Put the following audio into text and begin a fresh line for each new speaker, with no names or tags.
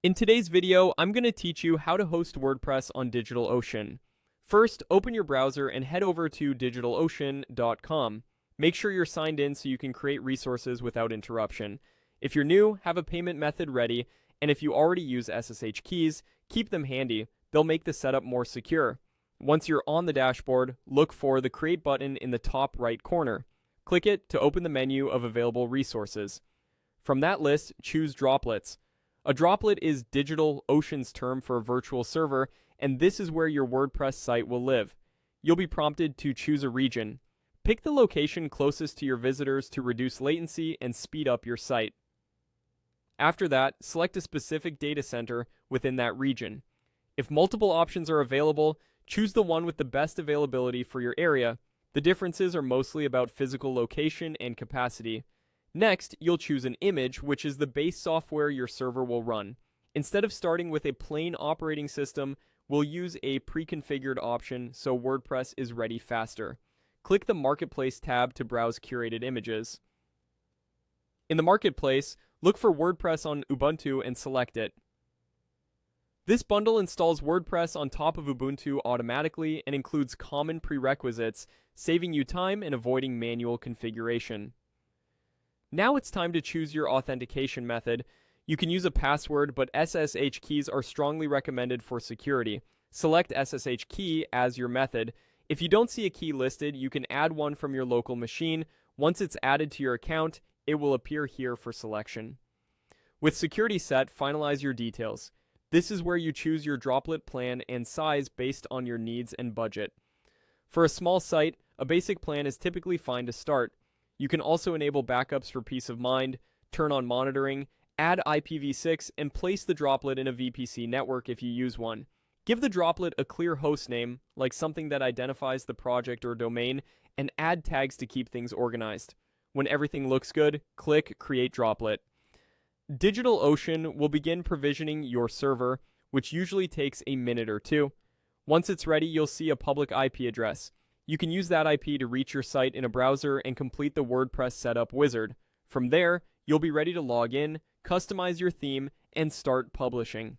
In today's video, I'm going to teach you how to host WordPress on DigitalOcean. First, open your browser and head over to digitalocean.com. Make sure you're signed in so you can create resources without interruption. If you're new, have a payment method ready, and if you already use SSH keys, keep them handy. They'll make the setup more secure. Once you're on the dashboard, look for the Create button in the top right corner. Click it to open the menu of available resources. From that list, choose Droplets. A droplet is DigitalOcean's term for a virtual server, and this is where your WordPress site will live. You'll be prompted to choose a region. Pick the location closest to your visitors to reduce latency and speed up your site. After that, select a specific data center within that region. If multiple options are available, choose the one with the best availability for your area. The differences are mostly about physical location and capacity. Next, you'll choose an image, which is the base software your server will run. Instead of starting with a plain operating system, we'll use a pre-configured option so WordPress is ready faster. Click the Marketplace tab to browse curated images. In the Marketplace, look for WordPress on Ubuntu and select it. This bundle installs WordPress on top of Ubuntu automatically and includes common prerequisites, saving you time and avoiding manual configuration. Now it's time to choose your authentication method. You can use a password, but SSH keys are strongly recommended for security. Select SSH key as your method. If you don't see a key listed, you can add one from your local machine. Once it's added to your account, it will appear here for selection. With security set, finalize your details. This is where you choose your droplet plan and size based on your needs and budget. For a small site, a basic plan is typically fine to start. You can also enable backups for peace of mind, turn on monitoring, add IPv6, and place the droplet in a VPC network if you use one. Give the droplet a clear host name, like something that identifies the project or domain, and add tags to keep things organized. When everything looks good, click Create Droplet. DigitalOcean will begin provisioning your server, which usually takes a minute or two. Once it's ready, you'll see a public IP address. You can use that IP to reach your site in a browser and complete the WordPress setup wizard. From there, you'll be ready to log in, customize your theme, and start publishing.